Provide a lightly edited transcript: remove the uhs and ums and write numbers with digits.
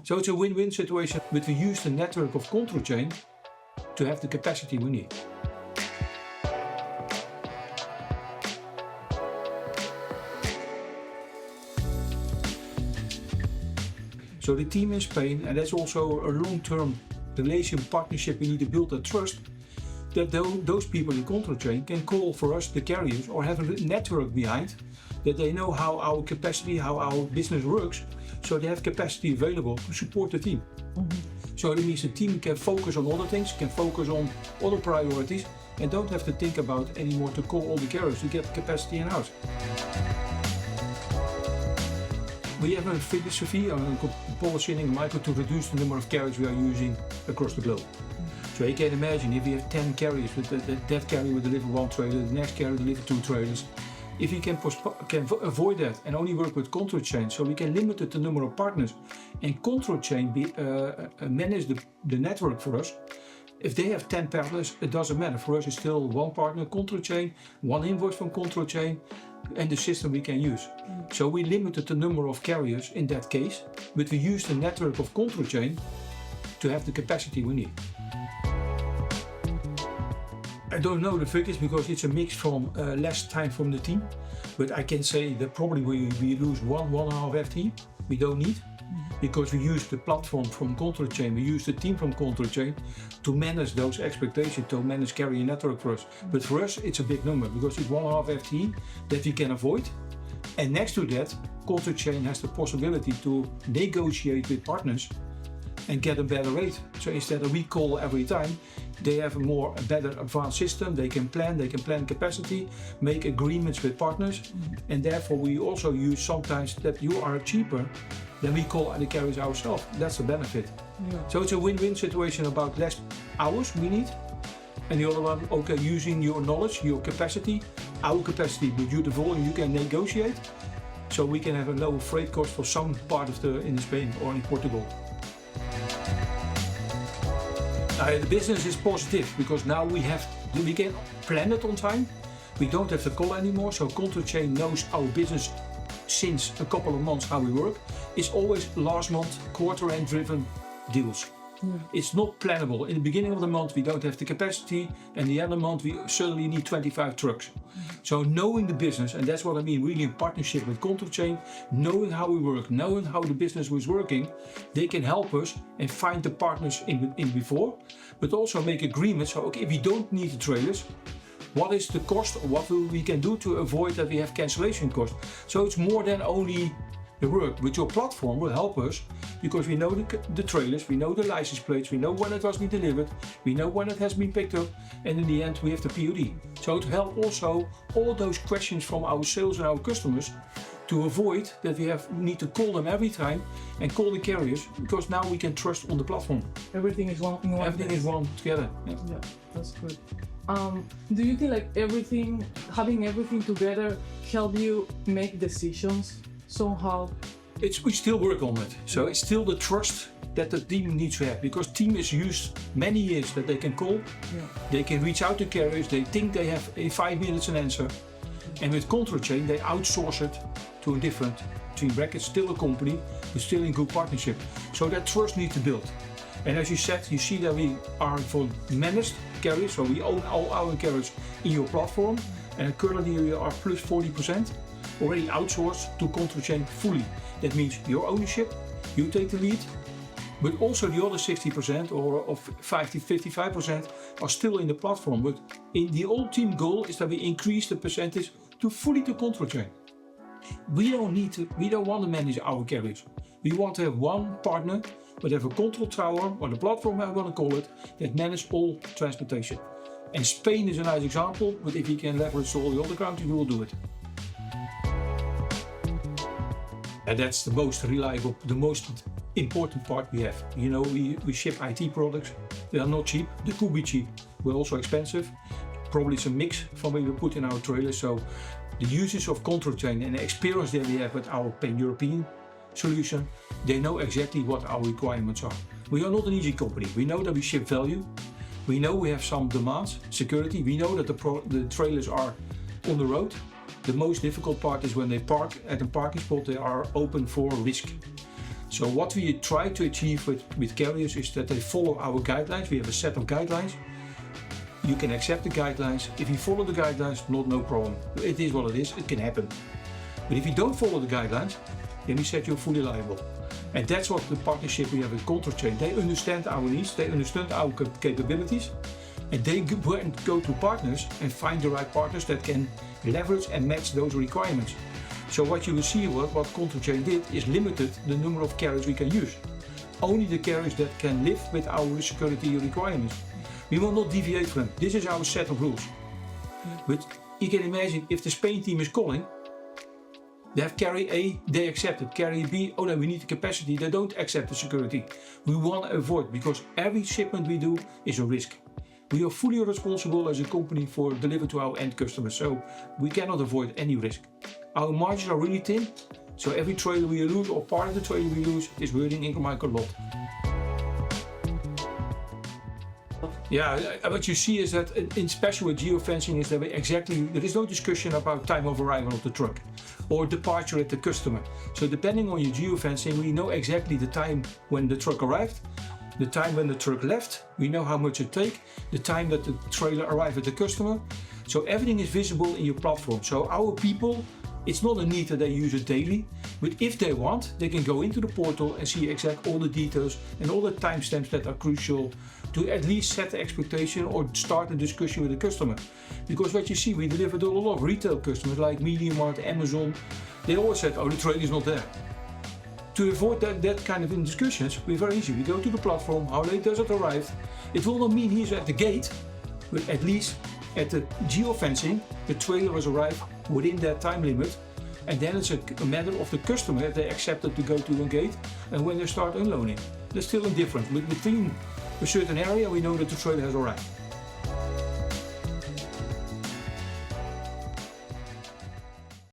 So it's a win-win situation, but we use the network of CtrlChain to have the capacity we need. So the team in Spain, and that's also a long-term relation partnership, we need to build that trust, that those people in CtrlChain can call for us the carriers or have a network behind, that they know how our capacity, how our business works, so they have capacity available to support the team. So that means the team can focus on other things, can focus on other priorities, and don't have to think about anymore to call all the carriers to get capacity in-house. We have a philosophy, a policy in Ingram Micro to reduce the number of carriers we are using across the globe. So you can imagine if we have 10 carriers, that carrier will deliver 1 trailer, the next carrier will deliver 2 trailers. If we can avoid that and only work with CtrlChain, so we can limit the number of partners, and CtrlChain manage the network for us. If they have 10 partners, it doesn't matter. For us, it's still 1 partner, CtrlChain, 1 invoice from CtrlChain, and the system we can use. So we limited the number of carriers in that case, but we use the network of CtrlChain to have the capacity we need. I don't know the figures because it's a mix from less time from the team, but I can say that probably we lose 1.5 FTE we don't need, because we use the platform from CtrlChain, we use the team from CtrlChain to manage those expectations, to manage carrier network for us. But for us it's a big number because it's 1.5 FTE that we can avoid, and next to that CtrlChain has the possibility to negotiate with partners and get a better rate. So instead of we call every time, they have a better advanced system, they can plan capacity, make agreements with partners, and therefore we also use sometimes that you are cheaper than we call the carriers ourselves. That's the benefit. Yeah. So it's a win-win situation about less hours we need, and the other one, okay, using your knowledge, your capacity, our capacity, but you the volume you can negotiate, so we can have a lower freight cost for some part of in Spain or in Portugal. The business is positive because now we can plan it on time. We don't have to call anymore, so CtrlChain knows our business since a couple of months how we work. It's always last month, quarter end driven deals. It's not plannable. In the beginning of the month we don't have the capacity, and the end of the month we suddenly need 25 trucks. So knowing the business, and that's what I mean really in partnership with CtrlChain, knowing how we work, knowing how the business was working, they can help us and find the partners in before, but also make agreements. So okay, if we don't need the trailers, what is the cost, or what we can do to avoid that we have cancellation costs. So it's more than only the work, but your platform will help us because we know the trailers, we know the license plates, we know when it was been delivered, we know when it has been picked up, and in the end we have the POD. So it helps also all those questions from our sales and our customers to avoid that we need to call them every time and call the carriers, because now we can trust on the platform. Everything is one in one. Everything is one together. Yeah, that's good. Do you think like having everything together help you make decisions somehow? We still work on it. So it's still the trust that the team needs to have, because team is used many years that they can call, they can reach out to carriers, they think they have in 5 minutes an answer. And with CtrlChain they outsource it to a different, between brackets, still a company, but still in good partnership. So that trust needs to build. And as you said, you see that we are for managed carriers, so we own all our carriers in your platform, and currently we are plus 40% already outsourced to CtrlChain fully. That means your ownership, you take the lead, but also the other 60% or 55% are still in the platform. But in the old team goal is that we increase the percentage to fully to CtrlChain. We don't want to manage our carriers. We want to have one partner, but have a control tower, or the platform I want to call it, that manages all transportation. And Spain is a nice example, but if we can leverage all the other countries, we will do it. And that's the most reliable, the most important part we have. You know, we ship IT products. They are not cheap. They could be cheap, but also expensive. Probably it's a mix from what we put in our trailers. So the usage of CtrlChain and the experience that we have with our pan-European solution, they know exactly what our requirements are. We are not an easy company. We know that we ship value. We know we have some demands, security. We know that the trailers are on the road. The most difficult part is when they park at a parking spot, they are open for risk. So what we try to achieve with carriers is that they follow our guidelines. We have a set of guidelines. You can accept the guidelines. If you follow the guidelines, no problem. It is what it is, it can happen. But if you don't follow the guidelines, then we set you fully liable. And that's what the partnership we have with CtrlChain. They understand our needs, they understand our capabilities, and they go to partners and find the right partners that can leverage and match those requirements. So what you will see, what CtrlChain did is limited the number of carriers we can use. Only the carriers that can live with our security requirements. We will not deviate from them. This is our set of rules. But you can imagine if the Spain team is calling, they have carrier A, they accept it. Carrier B, oh no, we need the capacity, they don't accept the security. We want to avoid, because every shipment we do is a risk. We are fully responsible as a company for deliver to our end customers, so we cannot avoid any risk. Our margins are really thin, so every trailer we lose or part of the trailer we lose is hurting Ingram Micro a lot. Yeah, what you see is that in special with geofencing is that there is no discussion about time of arrival of the truck or departure at the customer. So depending on your geofencing, we know exactly the time when the truck arrived, the time when the truck left, we know how much it takes, the time that the trailer arrived at the customer. So everything is visible in your platform. So our people, it's not a need that they use it daily, but if they want, they can go into the portal and see all the details and all the timestamps that are crucial to at least set the expectation or start a discussion with the customer. Because what you see, we deliver to a lot of retail customers like MediaMarkt, Amazon. They always said, oh, the trailer is not there. To avoid that kind of discussions, we're very easy. We go to the platform, how late does it arrive? It will not mean he's at the gate, but at least at the geofencing, the trailer has arrived within that time limit. And then it's a matter of the customer if they accept it to go to a gate and when they start unloading. There's still a difference, but within a certain area we know that the trailer has arrived.